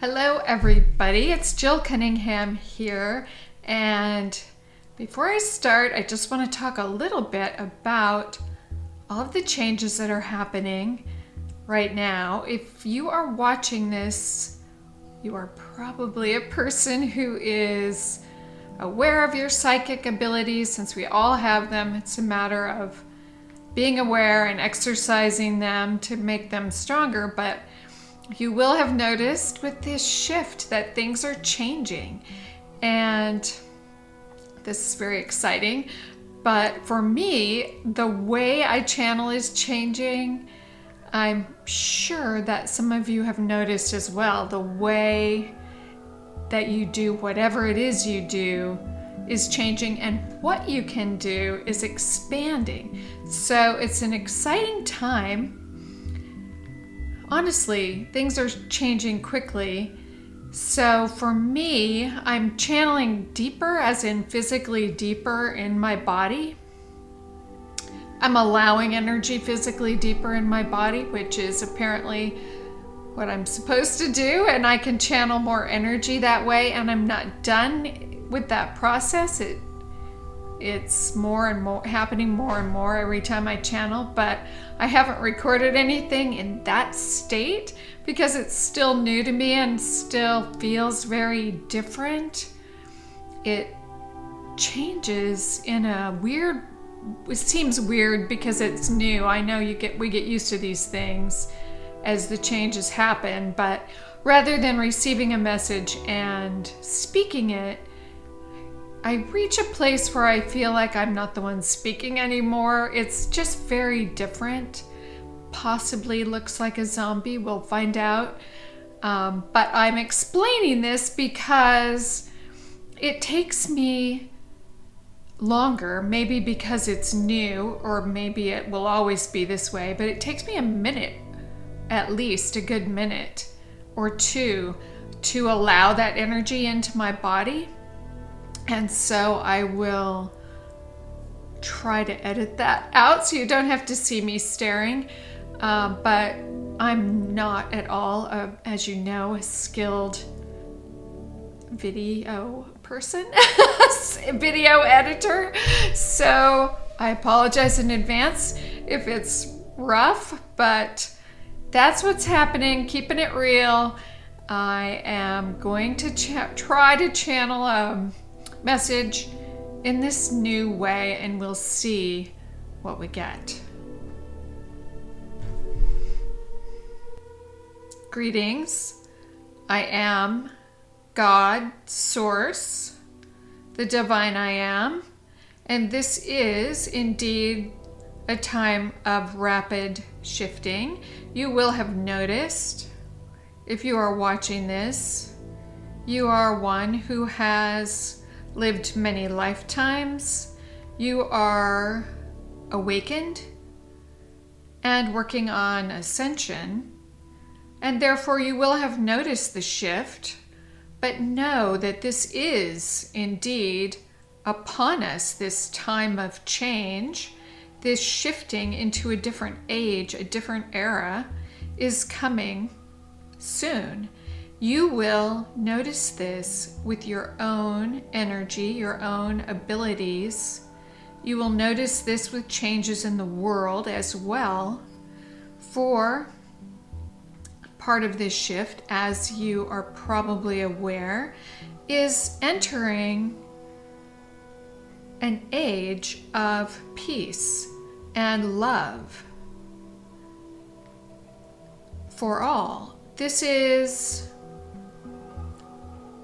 Hello everybody, it's Jill Cunningham here, and before I start I just want to talk a little bit about all of the changes that are happening right now. If you are watching this, you are probably a person who is aware of your psychic abilities, since we all have them. It's a matter of being aware and exercising them to make them stronger, but you will have noticed with this shift that things are changing, and this is very exciting. But for me, the way I channel is changing. I'm sure that some of you have noticed as well. The way that you do whatever it is you do is changing, and what you can do is expanding. So it's an exciting time. Honestly, things are changing quickly. So for me, I'm channeling deeper, as in physically deeper in my body. I'm allowing energy physically deeper in my body, which is apparently what I'm supposed to do, and I can channel more energy that way, and I'm not done with that process. It's more and more happening more and more every time I channel, but I haven't recorded anything in that state because it's still new to me and still feels very different. It changes in a weird, it seems weird because it's new. I know we get used to these things as the changes happen, but rather than receiving a message and speaking it, I reach a place where I feel like I'm not the one speaking anymore. It's just very different. Possibly looks like a zombie, we'll find out. But I'm explaining this because it takes me longer, maybe because it's new, or maybe it will always be this way, but it takes me a minute, at least a good minute or two, to allow that energy into my body. And so I will try to edit that out so you don't have to see me staring. But I'm not at all, as you know, a skilled video person, video editor. So I apologize in advance if it's rough, but that's what's happening, keeping it real. I am going to try to channel a message in this new way, and we'll see what we get. Greetings. I am God, Source, the Divine I Am, and this is indeed a time of rapid shifting. You will have noticed, if you are watching this, you are one who has lived many lifetimes. You are awakened and working on ascension, and therefore you will have noticed the shift. But know that this is indeed upon us, this time of change, this shifting into a different age, a different era is coming soon. You will notice this with your own energy, your own abilities. You will notice this with changes in the world as well. For part of this shift, as you are probably aware, is entering an age of peace and love for all. This is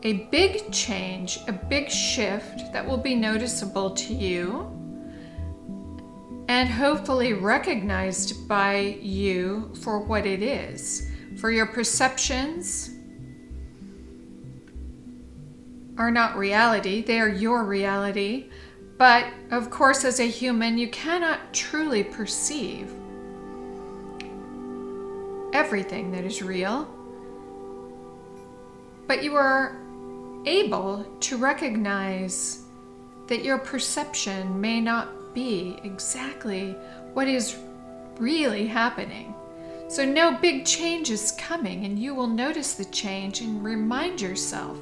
a big change, a big shift that will be noticeable to you and hopefully recognized by you for what it is. For your perceptions are not reality, they are your reality. But of course, as a human, you cannot truly perceive everything that is real. But you are able to recognize that your perception may not be exactly what is really happening. So no big change is coming, and you will notice the change and remind yourself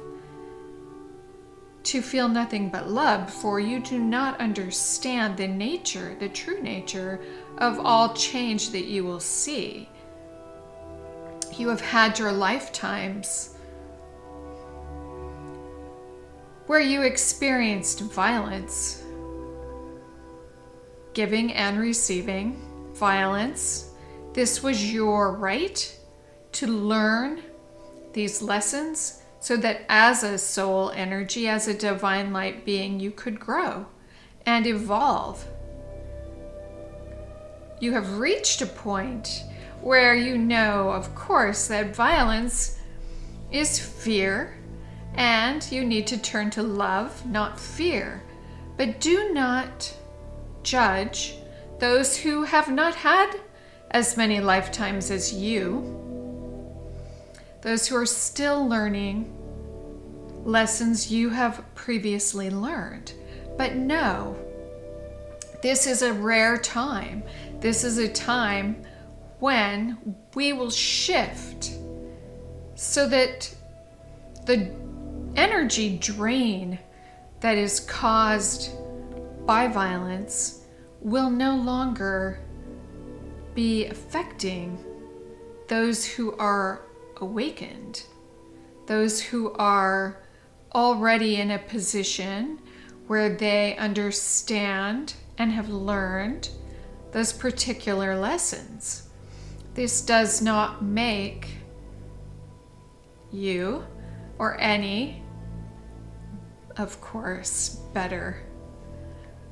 to feel nothing but love, for you do not understand the nature, the true nature of all change that you will see. You have had your lifetimes where you experienced violence, giving and receiving violence. This was your right to learn these lessons so that as a soul energy, as a divine light being, you could grow and evolve. You have reached a point where you know, of course, that violence is fear, and you need to turn to love, not fear. But do not judge those who have not had as many lifetimes as you, those who are still learning lessons you have previously learned. But no, this is a rare time. This is a time when we will shift so that the energy drain that is caused by violence will no longer be affecting those who are awakened, those who are already in a position where they understand and have learned those particular lessons. This does not make you or any, of course, better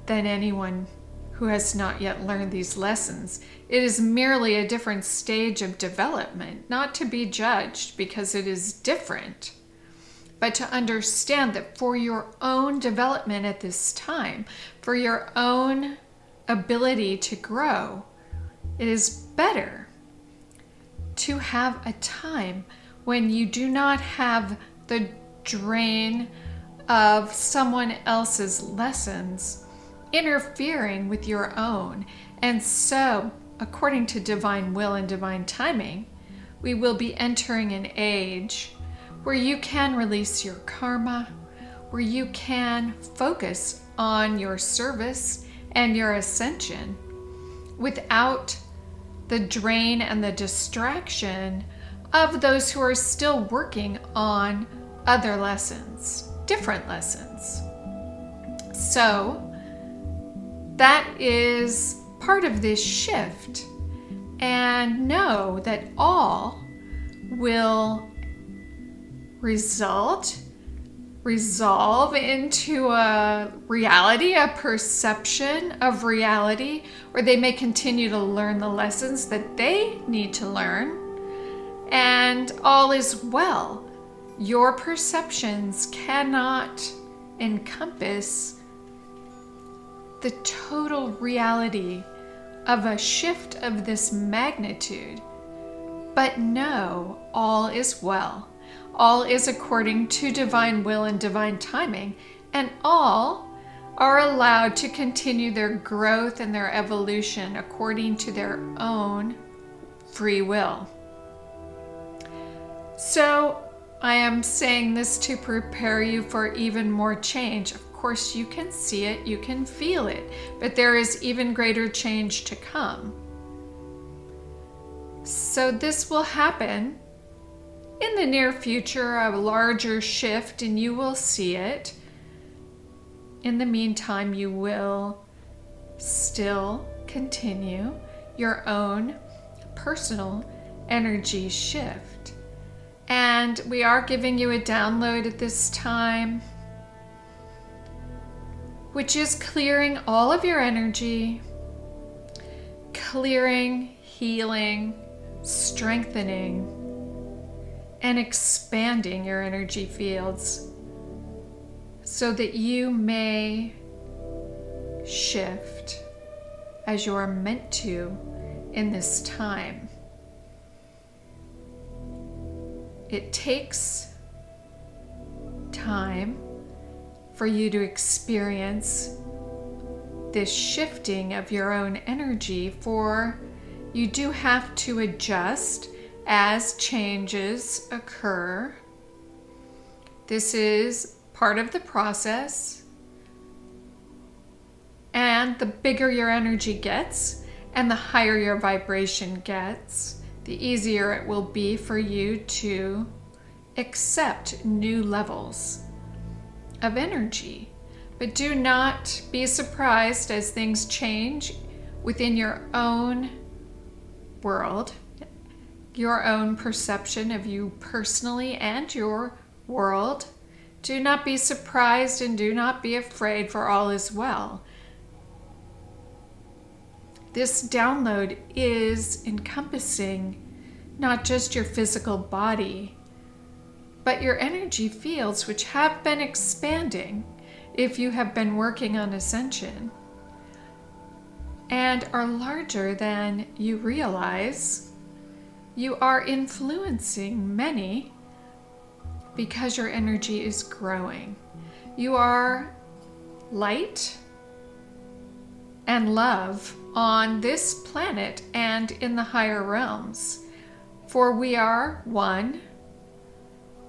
than anyone who has not yet learned these lessons. It is merely a different stage of development, not to be judged because it is different, but to understand that for your own development at this time, for your own ability to grow, it is better to have a time when you do not have the drain of someone else's lessons interfering with your own. And so, according to divine will and divine timing, we will be entering an age where you can release your karma, where you can focus on your service and your ascension without the drain and the distraction of those who are still working on other lessons, different lessons. So that is part of this shift. And know that all will resolve into a reality, a perception of reality, where they may continue to learn the lessons that they need to learn, and all is well. Your perceptions cannot encompass the total reality of a shift of this magnitude. But know all is well. All is according to divine will and divine timing, and all are allowed to continue their growth and their evolution according to their own free will. So I am saying this to prepare you for even more change. Of course, you can see it, you can feel it, but there is even greater change to come. So this will happen in the near future, a larger shift, and you will see it. In the meantime, you will still continue your own personal energy shift. And we are giving you a download at this time, which is clearing all of your energy, clearing, healing, strengthening, and expanding your energy fields so that you may shift as you are meant to in this time. It takes time for you to experience this shifting of your own energy, for You do have to adjust as changes occur. This is part of the process. And the bigger your energy gets and the higher your vibration gets, the easier it will be for you to accept new levels of energy. But do not be surprised as things change within your own world, your own perception of you personally and your world. Do not be surprised and do not be afraid, for all is well. This download is encompassing not just your physical body, but your energy fields, which have been expanding if you have been working on ascension, and are larger than you realize. You are influencing many because your energy is growing. You are light and love on this planet and in the higher realms, for we are one,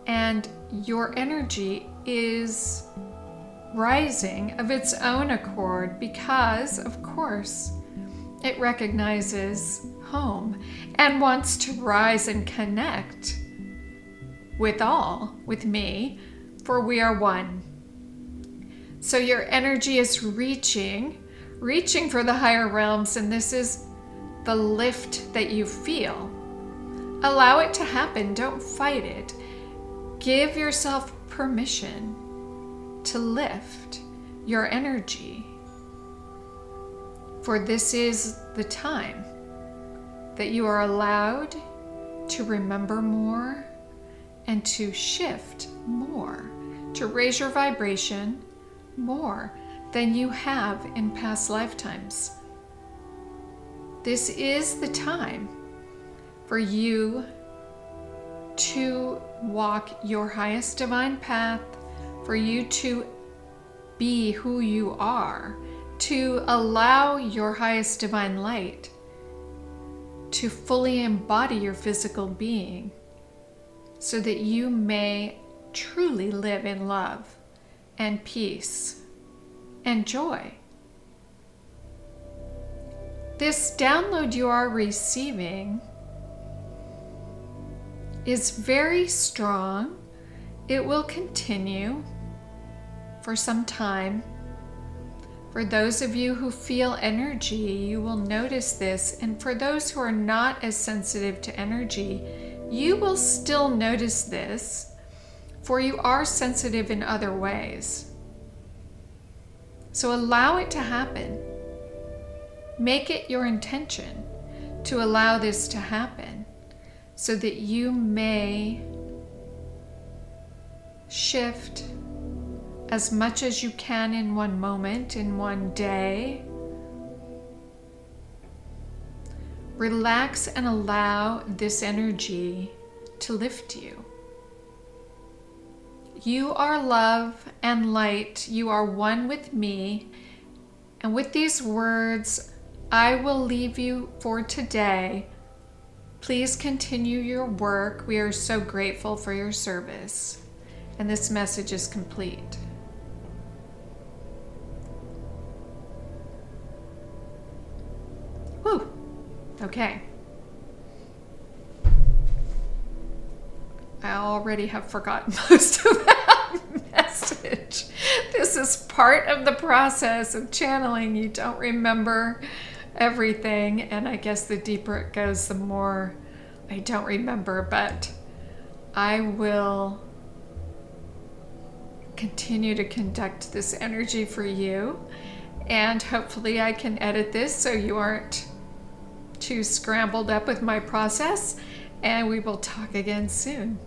and your energy is rising of its own accord because, of course, it recognizes home and wants to rise and connect with all, with me, for we are one. So your energy is reaching for the higher realms, and this is the lift that you feel. Allow it to happen. Don't fight it. Give yourself permission to lift your energy, for this is the time that you are allowed to remember more and to shift more, to raise your vibration more than you have in past lifetimes. This is the time for you to walk your highest divine path, for you to be who you are, to allow your highest divine light to fully embody your physical being, so that you may truly live in love and peace and joy. This download you are receiving is very strong. It will continue for some time. For those of you who feel energy, you will notice this. And for those who are not as sensitive to energy, you will still notice this, for you are sensitive in other ways. So allow it to happen. Make it your intention to allow this to happen, so that you may shift as much as you can in one moment, in one day. Relax and allow this energy to lift you. You are love and light. You are one with me. And with these words, I will leave you for today. Please continue your work. We are so grateful for your service. And this message is complete. Whew. Okay. I already have forgotten most of that message. This is part of the process of channeling. You don't remember everything, and I guess the deeper it goes, the more I don't remember, but I will continue to conduct this energy for you, and hopefully I can edit this so you aren't too scrambled up with my process, and we will talk again soon.